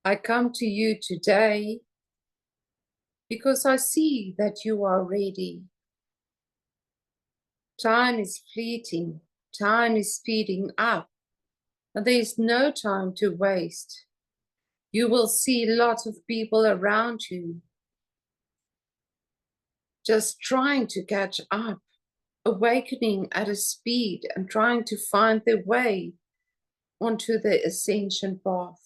I come to you today because I see that you are ready. Time is fleeting, time is speeding up, and there is no time to waste. You will see lots of people around you just trying to catch up, awakening at a speed and trying to find their way onto the ascension path.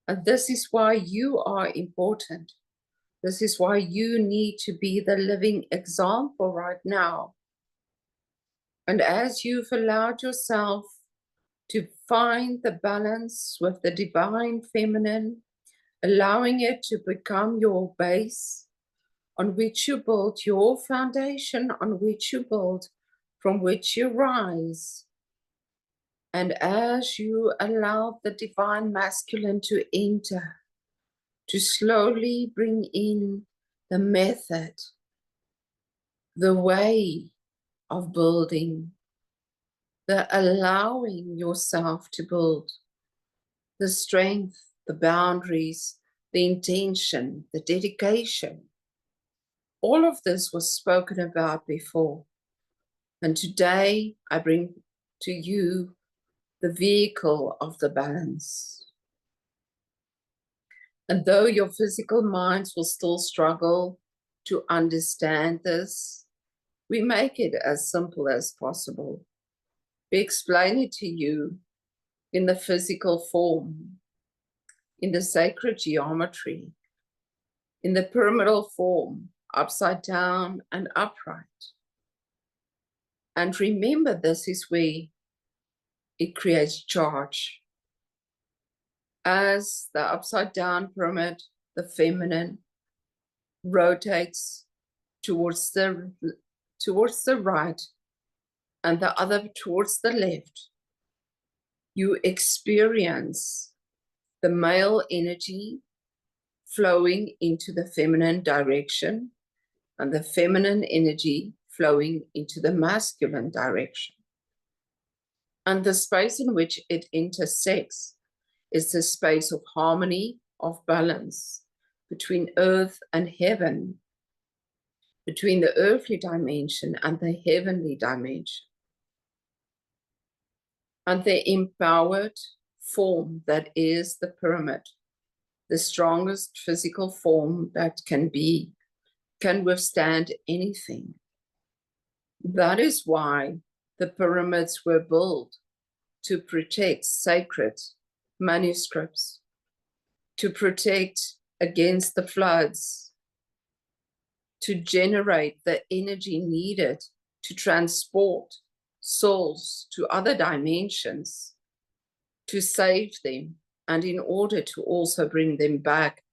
And this is why you are important. This is why you need to be the living example right now. And as you've allowed yourself to find the balance with the divine feminine, allowing it to become your base on which you build your foundation, on which you build, from which you rise. And as you allow the divine masculine to enter, to slowly bring in the method, the way of building, the allowing yourself to build, the strength, the boundaries, the intention, the dedication. All of this was spoken about before. And today I bring to you the vehicle of the balance. And though your physical minds will still struggle to understand this, we make it as simple as possible. We explain it to you in the physical form, in the sacred geometry, in the pyramidal form, upside down and upright. And remember, this is where it creates charge. As the upside down pyramid, the feminine, rotates towards the right and the other towards the left, you experience the male energy flowing into the feminine direction and the feminine energy flowing into the masculine direction. And the space in which it intersects is the space of harmony, of balance between earth and heaven, between the earthly dimension and the heavenly dimension. And the empowered form that is the pyramid, the strongest physical form that can withstand anything. That is why the pyramids were built, to protect sacred manuscripts, to protect against the floods, to generate the energy needed to transport souls to other dimensions, to save them, and in order to also bring them back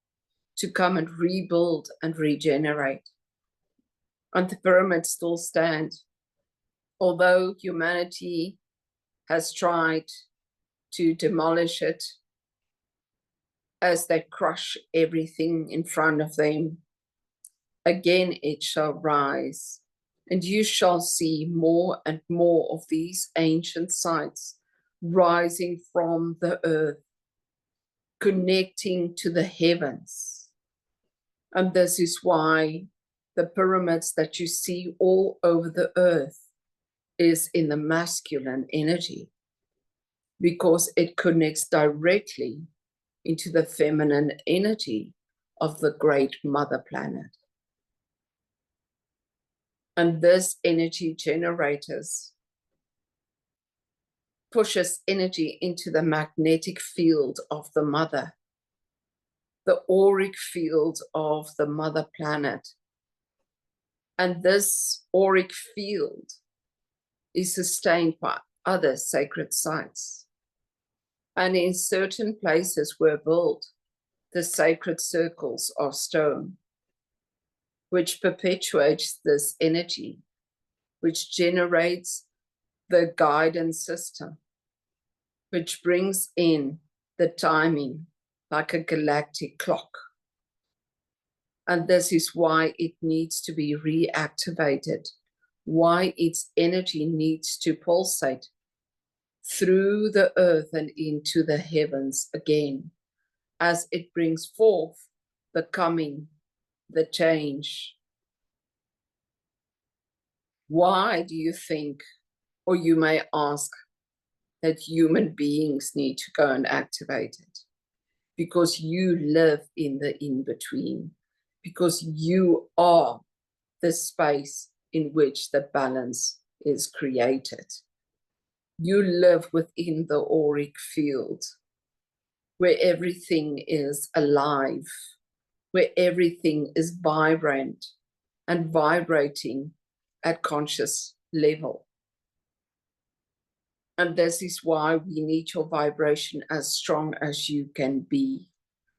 to come and rebuild and regenerate. And the pyramids still stand, although humanity has tried to demolish it as they crush everything in front of them. Again it shall rise, and you shall see more and more of these ancient sites rising from the earth, connecting to the heavens. And this is why the pyramids that you see all over the earth is in the masculine energy, because it connects directly into the feminine energy of the great mother planet. And this energy generators pushes energy into the magnetic field of the mother, the auric field of the mother planet. And this auric field is sustained by other sacred sites. And in certain places were built the sacred circles of stone, which perpetuates this energy, which generates the guidance system, which brings in the timing like a galactic clock. And this is why it needs to be reactivated, why its energy needs to pulsate through the earth and into the heavens again, as it brings forth the coming, the change. Why do you think, or you may ask, that human beings need to go and activate it? Because you live in the in-between, because you are the space in which the balance is created. You live within the auric field, where everything is alive, where everything is vibrant and vibrating at conscious level. And this is why we need your vibration as strong as you can be,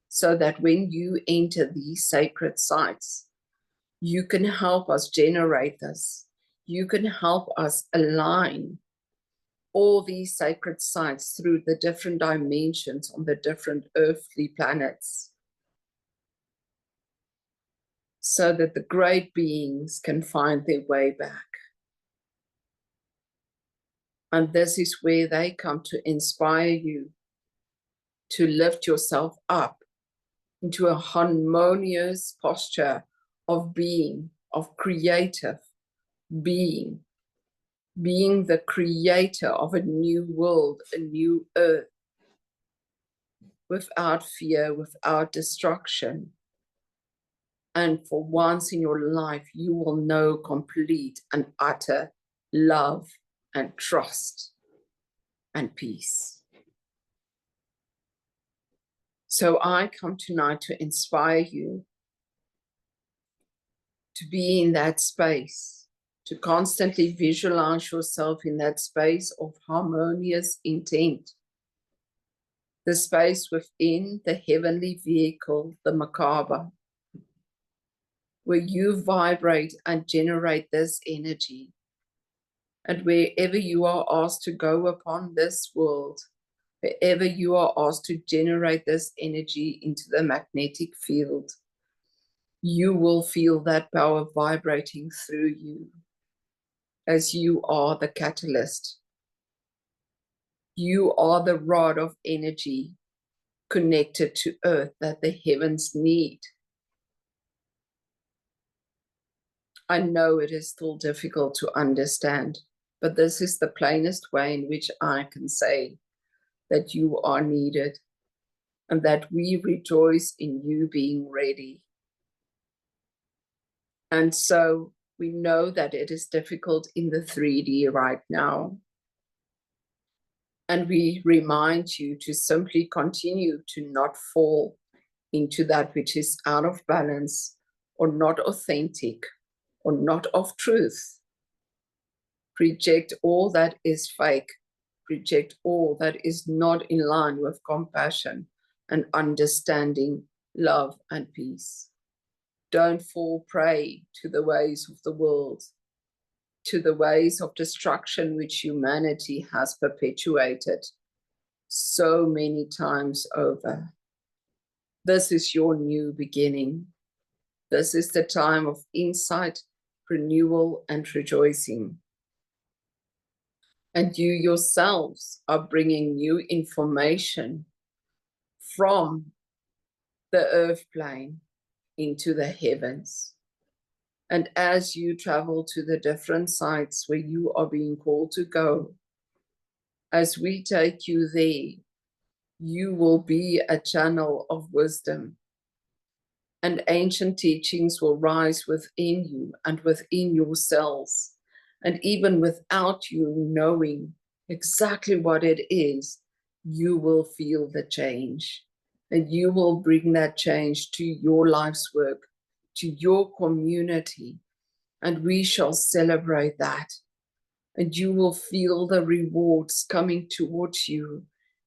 so that when you enter these sacred sites, you can help us generate this. You can help us align all these sacred sites through the different dimensions on the different earthly planets, so that the great beings can find their way back. And this is where they come to inspire you to lift yourself up into a harmonious posture of being, of creative being, being the creator of a new world, a new earth, without fear, without destruction. And for once in your life, you will know complete and utter love and trust and peace. So I come tonight to inspire you to be in that space, to constantly visualize yourself in that space of harmonious intent, the space within the heavenly vehicle, the Merkaba, where you vibrate and generate this energy. And wherever you are asked to go upon this world, wherever you are asked to generate this energy into the magnetic field, you will feel that power vibrating through you, as you are the catalyst. You are the rod of energy connected to earth that the heavens need. I know it is still difficult to understand, but this is the plainest way in which I can say that you are needed, and that we rejoice in you being ready. And so we know that it is difficult in the 3D right now. And we remind you to simply continue to not fall into that which is out of balance, or not authentic, or not of truth. Reject all that is fake. Reject all that is not in line with compassion and understanding, love and peace. Don't fall prey to the ways of the world, to the ways of destruction which humanity has perpetuated so many times over. This is your new beginning. This is the time of insight, renewal, and rejoicing. And you yourselves are bringing new information from the earth plane into the heavens. And as you travel to the different sites where you are being called to go, as we take you there, you will be a channel of wisdom. And ancient teachings will rise within you and within yourselves. And even without you knowing exactly what it is, you will feel the change. And you will bring that change to your life's work, to your community. And we shall celebrate that. And you will feel the rewards coming towards you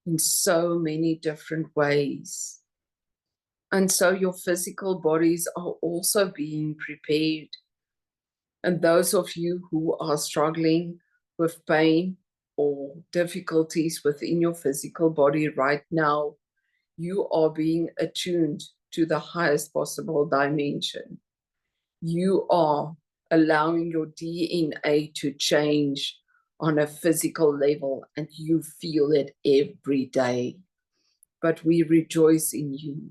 in so many different ways. And so your physical bodies are also being prepared. And those of you who are struggling with pain or difficulties within your physical body right now, you are being attuned to the highest possible dimension. You are allowing your DNA to change on a physical level, and you feel it every day. but we rejoice in you.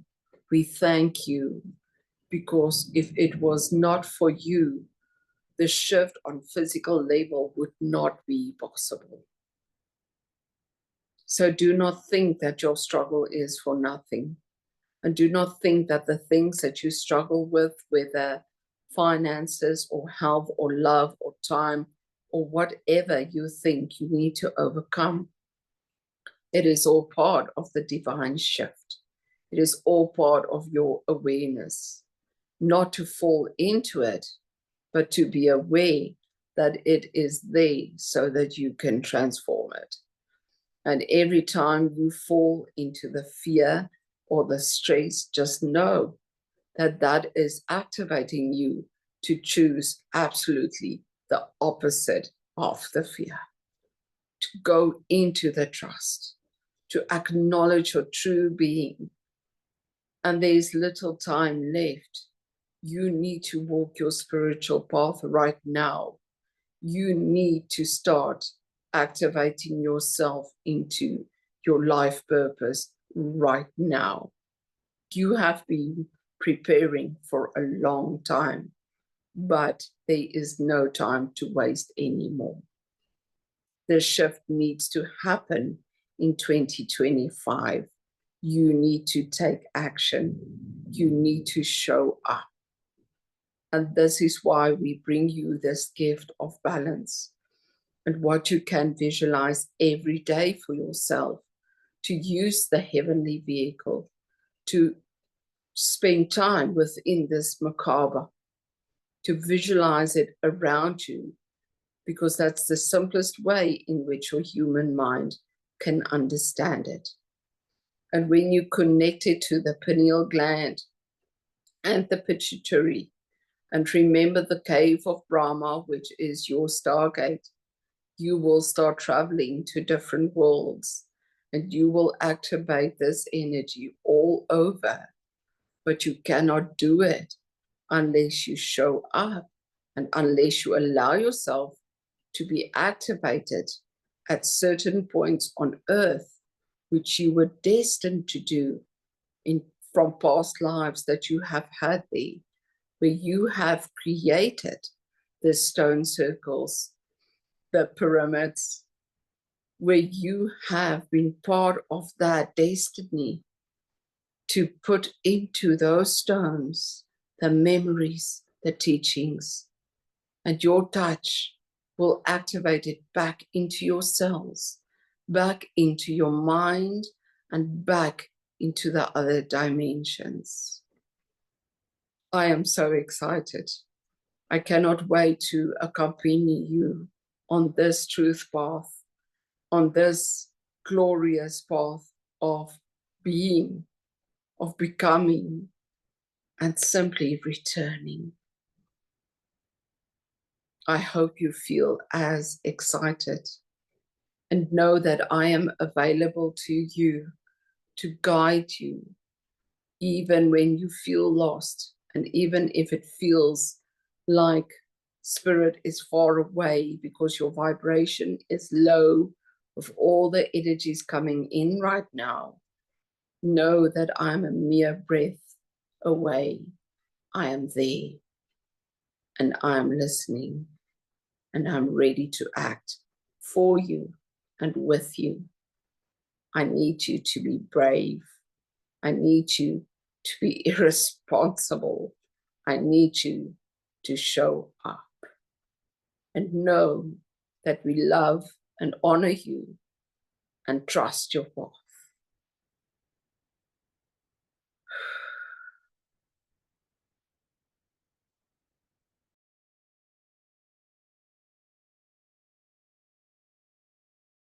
We thank you, because if it was not for you, the shift on physical level would not be possible. So do not think that your struggle is for nothing. And do not think that the things that you struggle with, whether finances or health or love or time or whatever you think you need to overcome, it is all part of the divine shift. It is all part of your awareness, not to fall into it, but to be aware that it is there so that you can transform it. And every time you fall into the fear or the stress, just know that that is activating you to choose absolutely the opposite of the fear, to go into the trust, to acknowledge your true being. And there's little time left. You need to walk your spiritual path right now. You need to start activating yourself into your life purpose right now. You have been preparing for a long time, but there is no time to waste anymore. The shift needs to happen in 2025. You need to take action. You need to show up. And this is why we bring you this gift of balance and what you can visualize every day for yourself, to use the heavenly vehicle, to spend time within this macabre, to visualize it around you, because that's the simplest way in which your human mind can understand it. And when you connect it to the pineal gland and the pituitary, and remember the cave of Brahma, which is your stargate, you will start traveling to different worlds, and you will activate this energy all over. But you cannot do it unless you show up and unless you allow yourself to be activated at certain points on earth, which you were destined to do from past lives that you have had there, where you have created the stone circles, the pyramids, where you have been part of that destiny to put into those stones the memories, the teachings, and your touch will activate it back into your cells, back into your mind, and back into the other dimensions. I am so excited. I cannot wait to accompany you on this truth path, on this glorious path of being, of becoming, and simply returning. I hope you feel as excited and know that I am available to you to guide you, even when you feel lost, and even if it feels like spirit is far away because your vibration is low with all the energies coming in right now. Know that I'm a mere breath away. I am there, and I'm listening, and I'm ready to act for you and with you. I need you to be brave. I need you to be irresponsible. I need you to show up and know that we love and honor you and trust your path.